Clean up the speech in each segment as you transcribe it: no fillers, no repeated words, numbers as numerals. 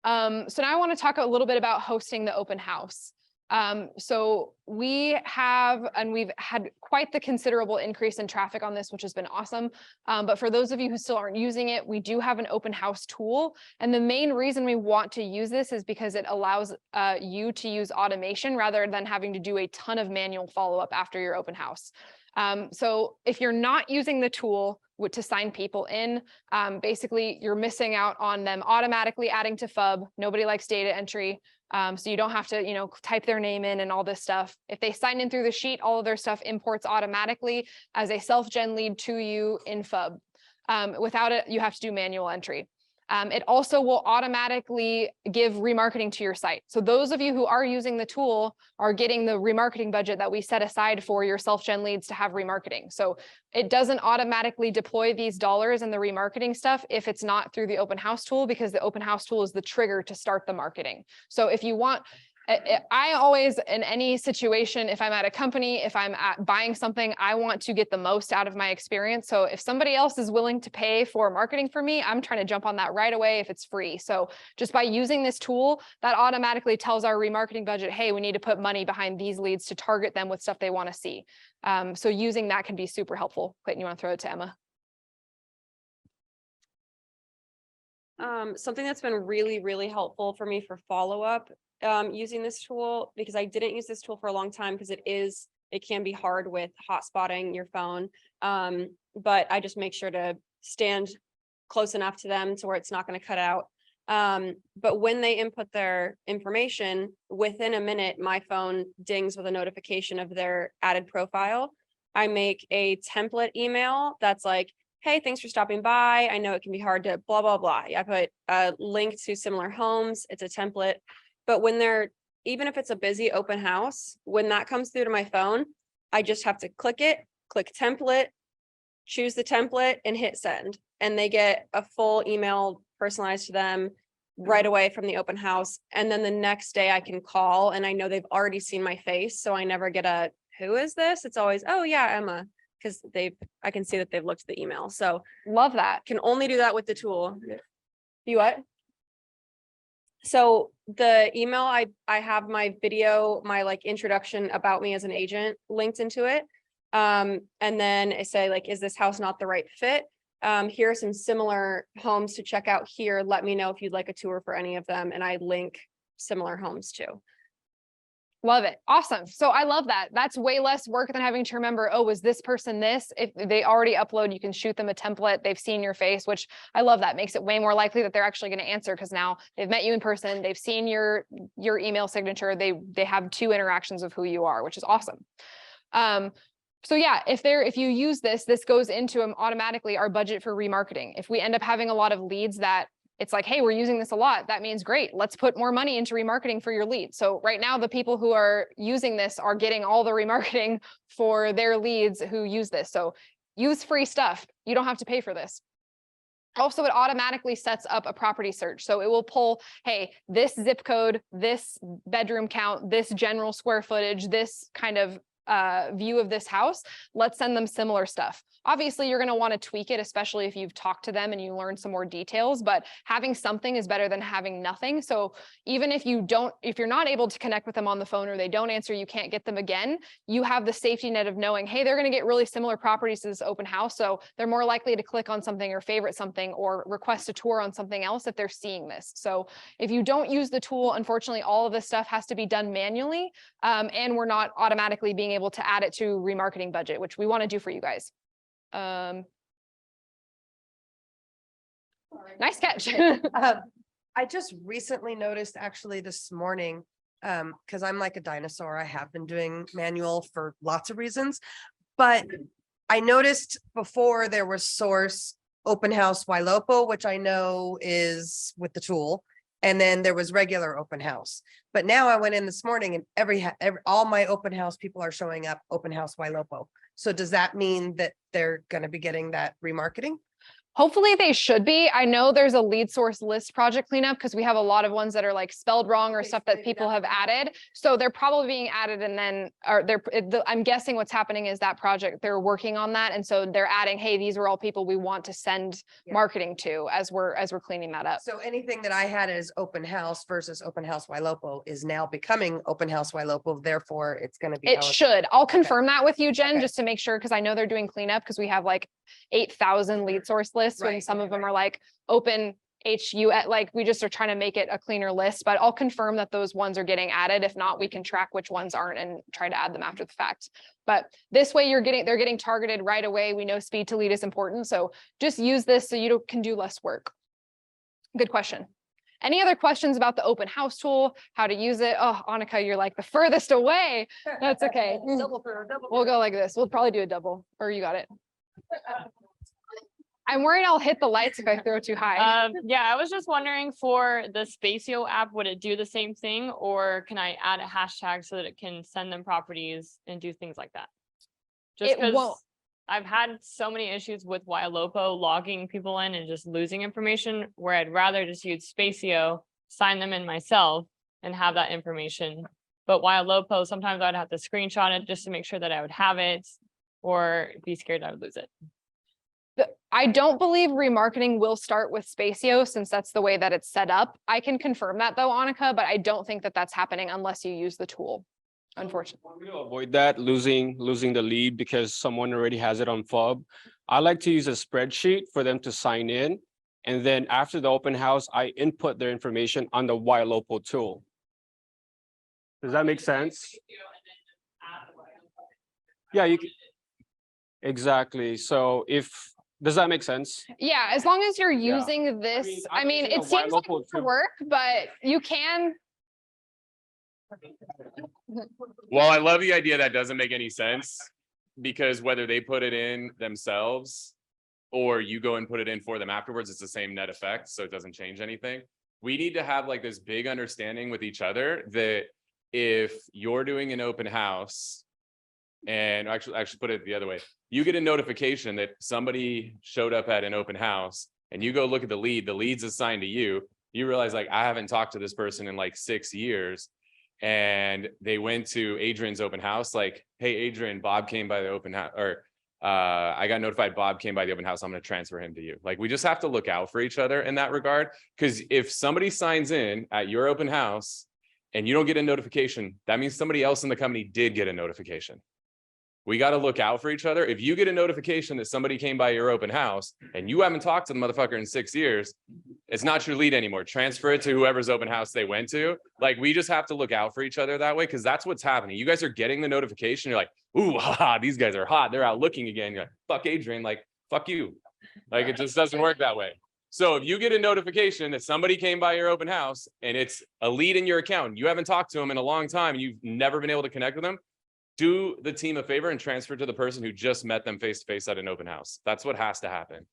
So now I want to talk a little bit about hosting the open house. So we've had quite the considerable increase in traffic on this, which has been awesome. But for those of you who still aren't using it, we do have an open house tool. And the main reason we want to use this is because it allows you to use automation rather than having to do a ton of manual follow-up after your open house. So if you're not using the tool to sign people in, basically you're missing out on them automatically adding to FUB. Nobody likes data entry. So you don't have to, type their name in and all this stuff. If they sign in through the sheet, all of their stuff imports automatically as a self-gen lead to you in FUB. Without it, you have to do manual entry. It also will automatically give remarketing to your site. So those of you who are using the tool are getting the remarketing budget that we set aside for your self-gen leads to have remarketing. So it doesn't automatically deploy these dollars and the remarketing stuff if it's not through the open house tool, because the open house tool is the trigger to start the marketing. So if you want, I always, in any situation, if I'm at a company, if I'm buying something, I want to get the most out of my experience. So if somebody else is willing to pay for marketing for me, I'm trying to jump on that right away if it's free. So just by using this tool, that automatically tells our remarketing budget, hey, we need to put money behind these leads to target them with stuff they want to see. So using that can be super helpful. Clayton, you want to throw it to Emma? Something that's been really, really helpful for me for follow-up using this tool, because I didn't use this tool for a long time because it can be hard with hotspotting your phone. But I just make sure to stand close enough to them to where it's not going to cut out. But when they input their information, within a minute, my phone dings with a notification of their added profile. I make a template email that's like, hey, thanks for stopping by. I know it can be hard to blah, blah, blah. I put a link to similar homes. It's a template. But when even if it's a busy open house, when that comes through to my phone, I just have to click template, choose the template and hit send. And they get a full email personalized to them right away from the open house. And then the next day I can call and I know they've already seen my face. So I never get who is this? It's always, oh yeah, Emma. Because I can see that they've looked at the email. So love that. Can only do that with the tool. You what? So the email, I have my video, my introduction about me as an agent linked into it. And then I say is this house not the right fit? Here are some similar homes to check out here. Let me know if you'd like a tour for any of them. And I link similar homes too. Love it. Awesome. So I love that. That's way less work than having to remember, oh, was this person this? If they already upload, you can shoot them a template. They've seen your face, which I love. That makes it way more likely that they're actually going to answer, because now they've met you in person. They've seen your email signature. They have 2 interactions of who you are, which is awesome. So yeah, if you use this goes into automatically our budget for remarketing. If we end up having a lot of leads that it's like, hey, we're using this a lot, that means great, let's put more money into remarketing for your leads. So right now, the people who are using this are getting all the remarketing for their leads who use this. So use free stuff. You don't have to pay for this. Also, it automatically sets up a property search. So it will pull, hey, this zip code, this bedroom count, this general square footage, this kind of view of this house, let's send them similar stuff. Obviously, you're going to want to tweak it, especially if you've talked to them and you learn some more details, but having something is better than having nothing. So even if you're not able to connect with them on the phone or they don't answer, you can't get them again, you have the safety net of knowing, hey, they're going to get really similar properties to this open house. So they're more likely to click on something or favorite something or request a tour on something else if they're seeing this. So if you don't use the tool, unfortunately, all of this stuff has to be done manually, and we're not automatically being able to add it to remarketing budget, which we want to do for you guys. Nice catch. I just recently noticed actually this morning, because I'm like a dinosaur, I have been doing manual for lots of reasons, but I noticed before there was source open house Wailopo, which I know is with the tool. And then there was regular open house. But now I went in this morning and all my open house people are showing up open house Wailopo. So does that mean that they're going to be getting that remarketing? Hopefully they should be. I know there's a lead source list project cleanup because we have a lot of ones that are like spelled wrong or stuff that people have added. So they're probably being added and then, or I'm guessing what's happening is that project, they're working on that. And so they're adding, hey, these are all people we want to send marketing to as we're cleaning that up. So anything that I had as open house versus open house Wailopo is now becoming open house Wailopo. Therefore, it's going to be. It should. I'll confirm that with you, Jen, just to make sure, because I know they're doing cleanup because we have like 8,000 lead source lists when Right, some of them are like open HU, like we just are trying to make it a cleaner list, but I'll confirm that those ones are getting added. If not, we can track which ones aren't and try to add them after the fact. But this way they're getting targeted right away. We know speed to lead is important. So just use this so you can do less work. Good question. Any other questions about the open house tool, how to use it? Oh, Annika, you're like the furthest away. That's okay. We'll go like this. We'll probably do a double, or you got it. I'm worried I'll hit the lights if I throw too high. Yeah, I was just wondering for the Spacio app, would it do the same thing, or can I add a hashtag so that it can send them properties and do things like that? Just It won't. because I've had so many issues with Wailopo logging people in and just losing information, where I'd rather just use Spacio, sign them in myself and have that information. But Wailopo, sometimes I'd have to screenshot it just to make sure that I would have it, or be scared I would lose it. I don't believe remarketing will start with Spacio since that's the way that it's set up. I can confirm that though, Annika, but I don't think that that's happening unless you use the tool, unfortunately. To avoid that, losing the lead because someone already has it on FOB, I like to use a spreadsheet for them to sign in. And then after the open house, I input their information on the Wailopo tool. Does that make sense? Yeah, you can. Exactly. So does that make sense? Yeah, as long as you're using this, I mean, it seems like it's work, but you can. Well, I love the idea that doesn't make any sense, because whether they put it in themselves or you go and put it in for them afterwards, it's the same net effect. So it doesn't change anything. We need to have like this big understanding with each other that if you're doing an open house, and actually put it the other way, you get a notification that somebody showed up at an open house and you go look at the lead's assigned to you. You realize like, I haven't talked to this person in like 6 years. And they went to Adrian's open house, like, hey, Adrian, Bob came by the open house, or I got notified Bob came by the open house. I'm going to transfer him to you. Like, we just have to look out for each other in that regard. Because if somebody signs in at your open house and you don't get a notification, that means somebody else in the company did get a notification. We got to look out for each other. If you get a notification that somebody came by your open house and you haven't talked to the motherfucker in 6 years, it's not your lead anymore. Transfer it to whoever's open house they went to. Like, we just have to look out for each other that way, because that's what's happening. You guys are getting the notification. You're like, ooh, haha, these guys are hot. They're out looking again. You're like, fuck Adrian, like, fuck you. Like, it just doesn't work that way. So if you get a notification that somebody came by your open house and it's a lead in your account, you haven't talked to them in a long time and you've never been able to connect with them, do the team a favor and transfer to the person who just met them face to face at an open house. That's what has to happen.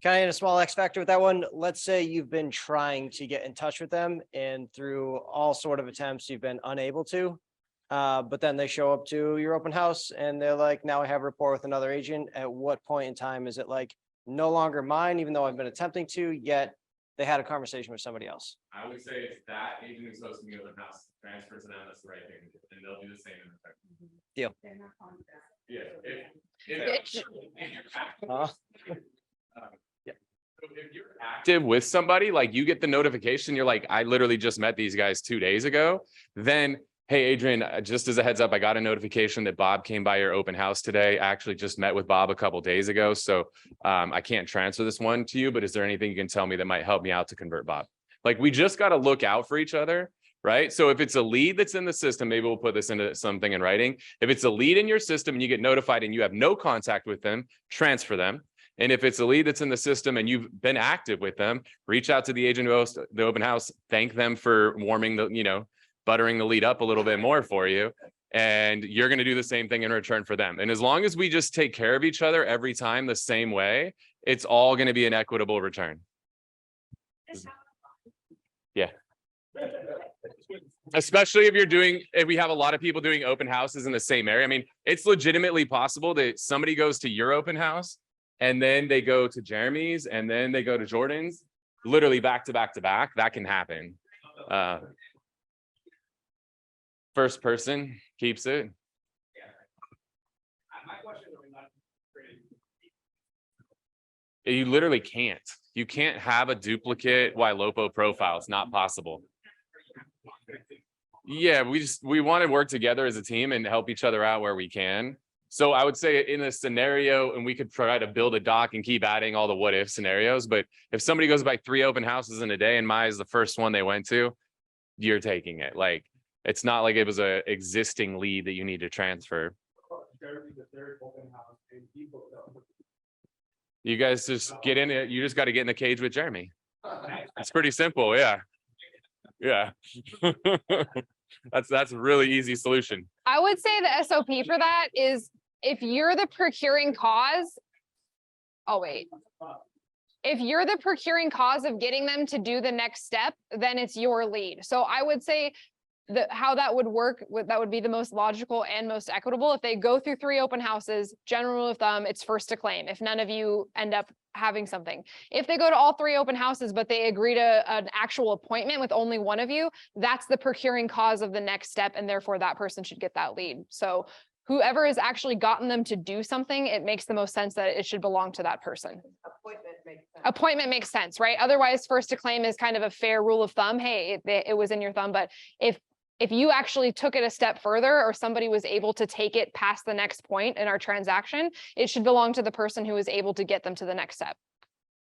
Kind of in a small X factor with that one. Let's say you've been trying to get in touch with them and through all sort of attempts, you've been unable to, but then they show up to your open house and they're like, now I have a rapport with another agent. At what point in time is it like no longer mine, even though I've been attempting to, yet they had a conversation with somebody else? I would say it's that agent who's hosting the open house, transfer to them, that's the right thing, and they'll do the same in effect. Deal. Yeah. If you're active with somebody, like you get the notification, you're like, I literally just met these guys 2 days ago. Then, hey, Adrian, just as a heads up, I got a notification that Bob came by your open house today. I actually just met with Bob a couple days ago. So I can't transfer this one to you, but is there anything you can tell me that might help me out to convert Bob? Like, we just got to look out for each other, right? So if it's a lead that's in the system, maybe we'll put this into something in writing. If it's a lead in your system and you get notified and you have no contact with them, transfer them. And if it's a lead that's in the system and you've been active with them, reach out to the agent who hosts the open house, thank them for warming the, buttering the lead up a little bit more for you. And you're going to do the same thing in return for them. And as long as we just take care of each other every time the same way, it's all going to be an equitable return. Yeah. Especially if we have a lot of people doing open houses in the same area. I mean, it's legitimately possible that somebody goes to your open house and then they go to Jeremy's, and then they go to Jordan's, literally back to back to back, that can happen. First person keeps it. You literally can't. You can't have a duplicate Ylopo profile. It's not possible. Yeah, we want to work together as a team and help each other out where we can. So I would say in a scenario, and we could try to build a doc and keep adding all the what if scenarios, but if somebody goes by 3 open houses in a day and Maya is the first one they went to, you're taking it. Like, it's not like it was a existing lead that you need to transfer. You guys just get in it. You just got to get in the cage with Jeremy. It's pretty simple. Yeah. Yeah. That's a really easy solution. I would say the SOP for that is if you're the procuring cause. Oh, wait. If you're the procuring cause of getting them to do the next step, then it's your lead. So I would say how that would work, that would be the most logical and most equitable. If they go through 3 open houses, general rule of thumb, it's first to claim if none of you end up having something. If they go to all 3 open houses, but they agree to an actual appointment with only one of you, that's the procuring cause of the next step, and therefore that person should get that lead. So whoever has actually gotten them to do something, it makes the most sense that it should belong to that person. Appointment makes sense, right? Otherwise, first to claim is kind of a fair rule of thumb. Hey, it was in your thumb, but if you actually took it a step further, or somebody was able to take it past the next point in our transaction, it should belong to the person who was able to get them to the next step.